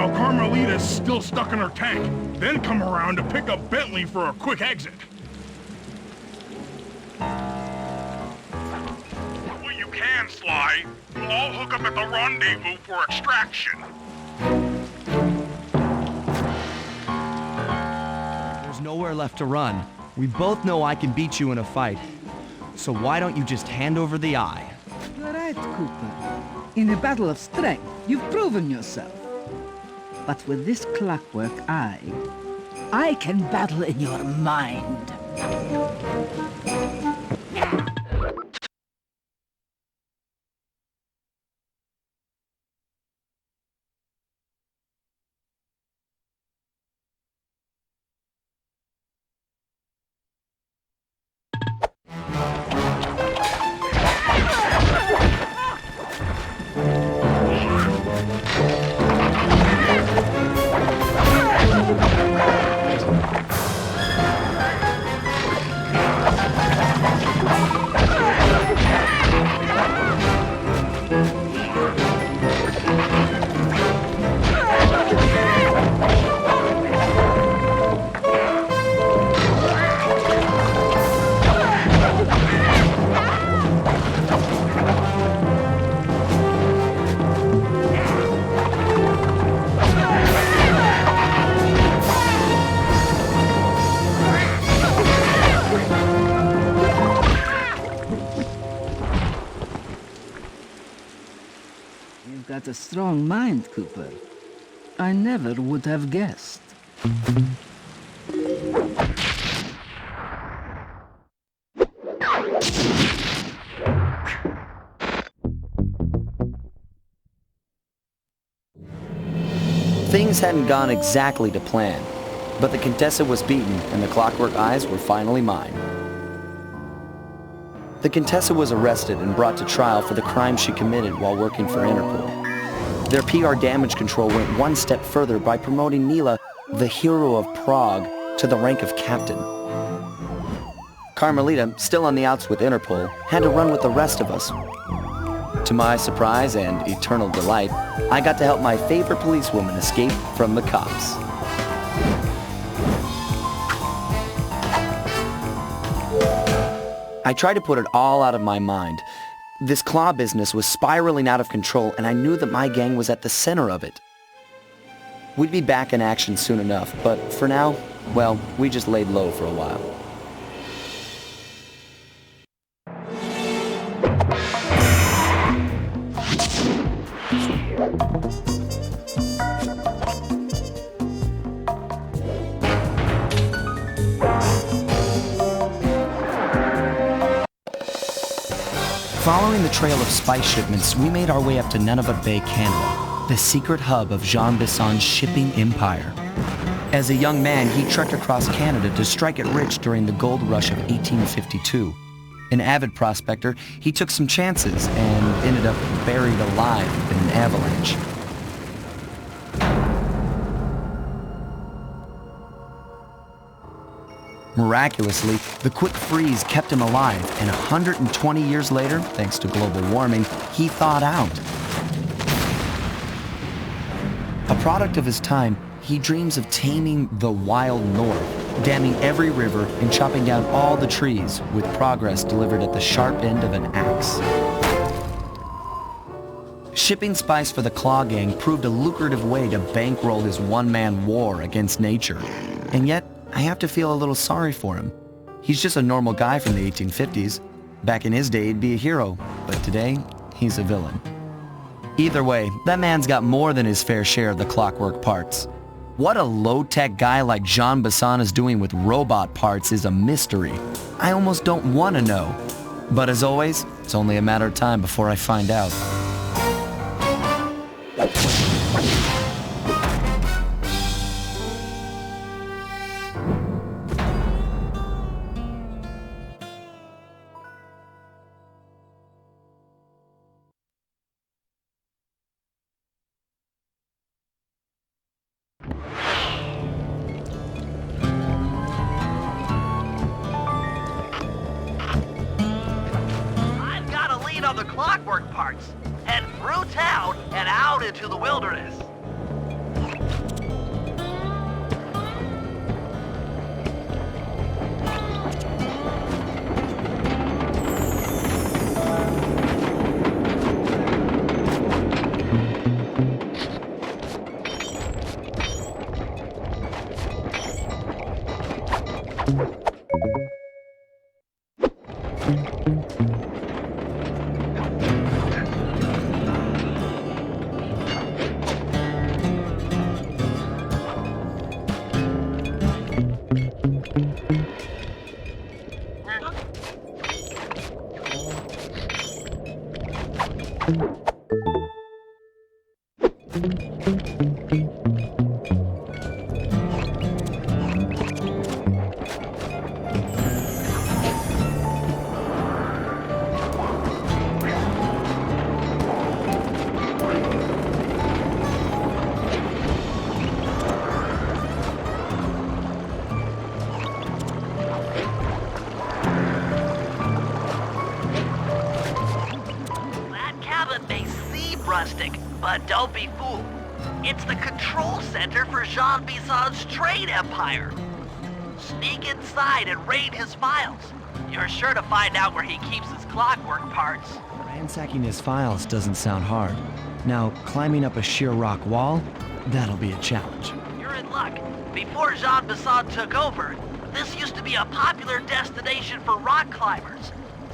while Carmelita's still stuck in her tank, then come around to pick up Bentley for a quick exit. Well, you can, Sly. We'll all hook up at the rendezvous for extraction. There's nowhere left to run. We both know I can beat you in a fight. So why don't you just hand over the eye? You're right, Cooper. In a battle of strength, you've proven yourself. But with this clockwork eye, I can battle in your mind. You've got a strong mind, Cooper. I never would have guessed. Things hadn't gone exactly to plan, but the Contessa was beaten and the Clockwork Eyes were finally mine. The Contessa was arrested and brought to trial for the crime she committed while working for Interpol. Their PR damage control went one step further by promoting Nila, the hero of Prague, to the rank of captain. Carmelita, still on the outs with Interpol, had to run with the rest of us. To my surprise and eternal delight, I got to help my favorite policewoman escape from the cops. I tried to put it all out of my mind. This claw business was spiraling out of control, and I knew that my gang was at the center of it. We'd be back in action soon enough, but for now, well, we just laid low for a while. Following the trail of spice shipments, we made our way up to Nunavut Bay, Canada, the secret hub of Jean Bisson's shipping empire. As a young man, he trekked across Canada to strike it rich during the gold rush of 1852. An avid prospector, he took some chances and ended up buried alive in an avalanche. Miraculously, the quick freeze kept him alive, and 120 years later, thanks to global warming, he thawed out. A product of his time, he dreams of taming the wild north, damming every river and chopping down all the trees, with progress delivered at the sharp end of an axe. Shipping spice for the Claw Gang proved a lucrative way to bankroll his one-man war against nature. And yet, I have to feel a little sorry for him. He's just a normal guy from the 1850s. Back in his day, he'd be a hero, but today, he's a villain. Either way, that man's got more than his fair share of the clockwork parts. What a low-tech guy like Jean Bisson is doing with robot parts is a mystery. I almost don't want to know. But as always, it's only a matter of time before I find out. The clockwork parts. Head through town and out into the wilderness. That cabin may seem rustic, but don't be fooled. It's the control center for Jean Bison's trade empire. Sneak inside and raid his files. You're sure to find out where he keeps his clockwork parts. Ransacking his files doesn't sound hard. Now, climbing up a sheer rock wall, that'll be a challenge. You're in luck. Before Jean Bisson took over, this used to be a popular destination for rock climbers.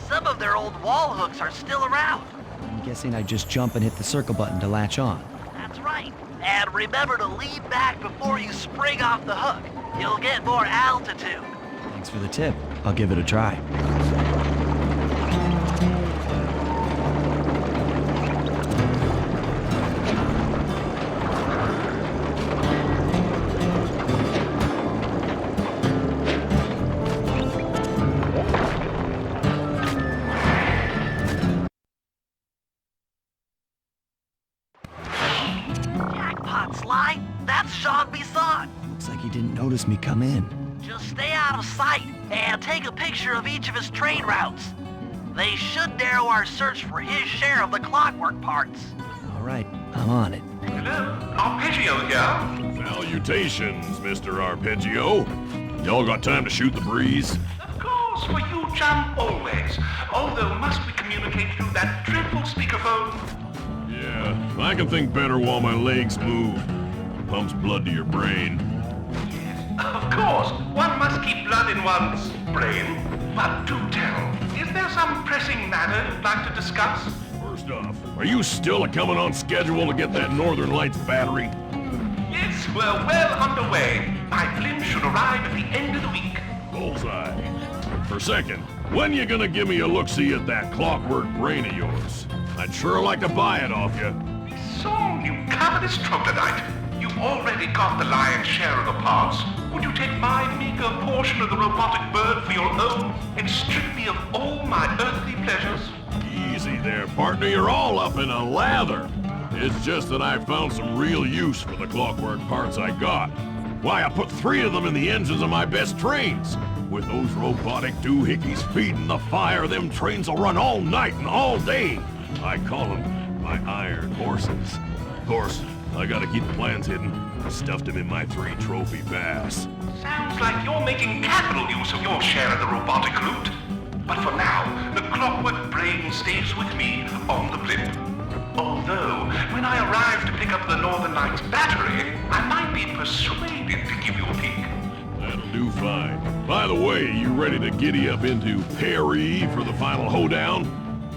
Some of their old wall hooks are still around. I'm guessing I just jump and hit the circle button to latch on. That's right. And remember to lean back before you spring off the hook. You'll get more altitude. Thanks for the tip. I'll give it a try. Jackpot, Sly. That's Jean Bisson. Looks like he didn't notice me come in. Just stay out of sight and take a picture of each of his trade routes. They should narrow our search for his share of the clockwork parts. All right, I'm on it. Hello, Arpeggio here. Salutations, Mr. Arpeggio. Y'all got time to shoot the breeze? Of course, for you, John, always. Although, must we communicate through that dreadful speakerphone? Yeah, I can think better while my legs move. Pumps blood to your brain. Yes, of course. One must keep blood in one's brain. But do tell, is there some pressing matter you'd like to discuss? First off, are you still coming on schedule to get that Northern Lights battery? Yes, we're well underway. My blimp should arrive at the end of the week. Bullseye. For a second, when you gonna give me a look-see at that clockwork brain of yours? I'd sure like to buy it off you. So, you covetous troglodyte. You already got the lion's share of the parts. Would you take my meager portion of the robotic bird for your own and strip me of all my earthly pleasures? Easy there, partner. You're all up in a lather. It's just that I found some real use for the clockwork parts I got. Why, I put 3 of them in the engines of my best trains. With those robotic doohickeys feeding the fire, them trains will run all night and all day. I call them my iron horses. Of course, I gotta keep the plans hidden. I stuffed them in my 3 trophy bass. Sounds like you're making capital use of your share of the robotic loot. But for now, the clockwork brain stays with me on the blimp. Although, when I arrive to pick up the Northern Lights battery, I might be persuaded to give you a peek. That'll do fine. By the way, you ready to giddy up into Perry for the final hoedown?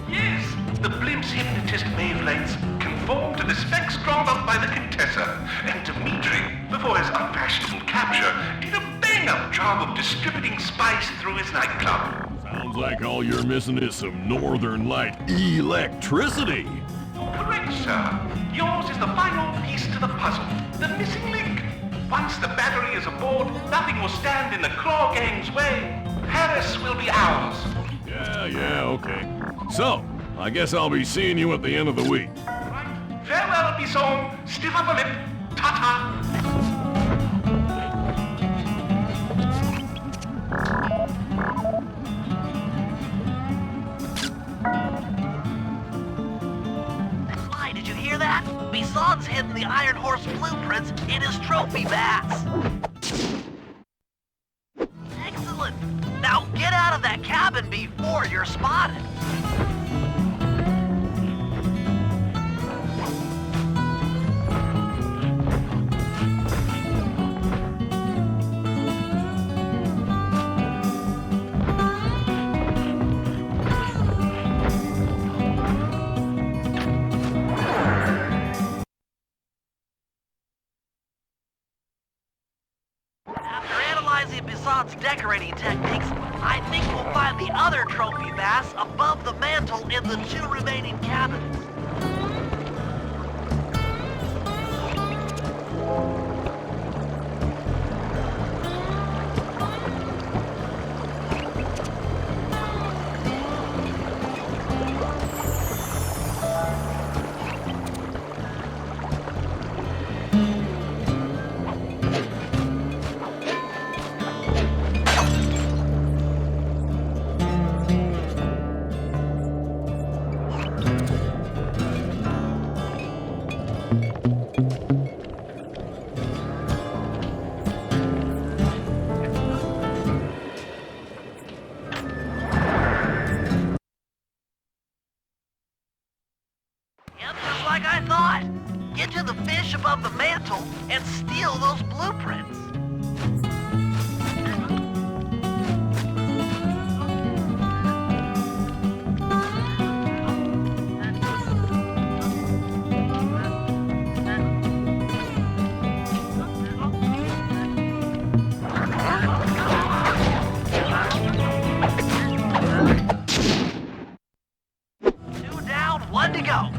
Yes, the blimp's hypnotist wavelengths conform to the specs drawn up by the Contessa, and Dmitri, before his unfashionable capture, did a bang-up job of distributing spice through his nightclub. Sounds like all you're missing is some Northern Light electricity. Correct, sir. Yours is the final piece to the puzzle, the missing link. Once the battery is aboard, nothing will stand in the Claw Gang's way. Paris will be ours. Yeah, okay. So, I guess I'll be seeing you at the end of the week. Right. Farewell, Bison. Stiff upper lip. Ta-ta. Sly, did you hear that? Bison's hidden the Iron Horse blueprints in his trophy bass. Excellent. Now get out of that cabin before you're spotted. utilizing Bison's decorating techniques, I think we'll find the other trophy bass above the mantle in the 2 remaining cabins. Yep, just like I thought. Get to the fish above the mantle and steal those blueprints. Two down, one to go.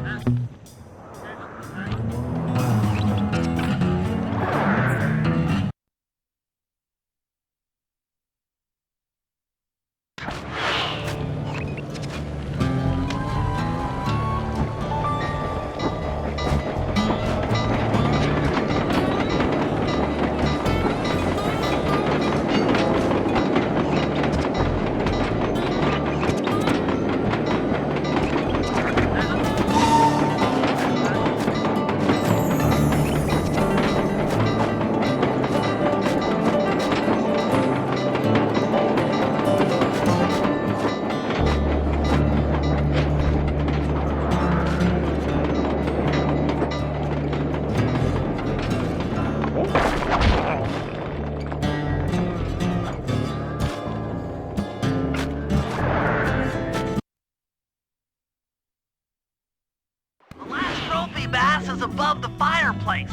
The last trophy bass is above the fireplace.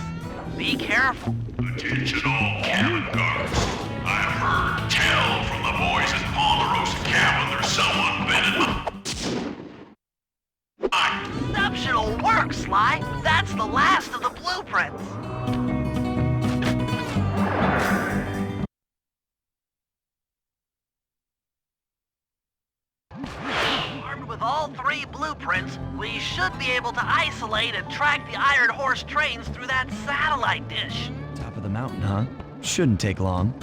Be careful. Attention all cabin guards. I've heard tell from the boys at Ponderosa Cabin there's someone been in my... Exceptional work, Sly. That's the last of the blueprints. Armed with all 3 blueprints, we should be able to isolate and track the Iron Horse trains through that satellite dish. Top of the mountain, huh? Shouldn't take long.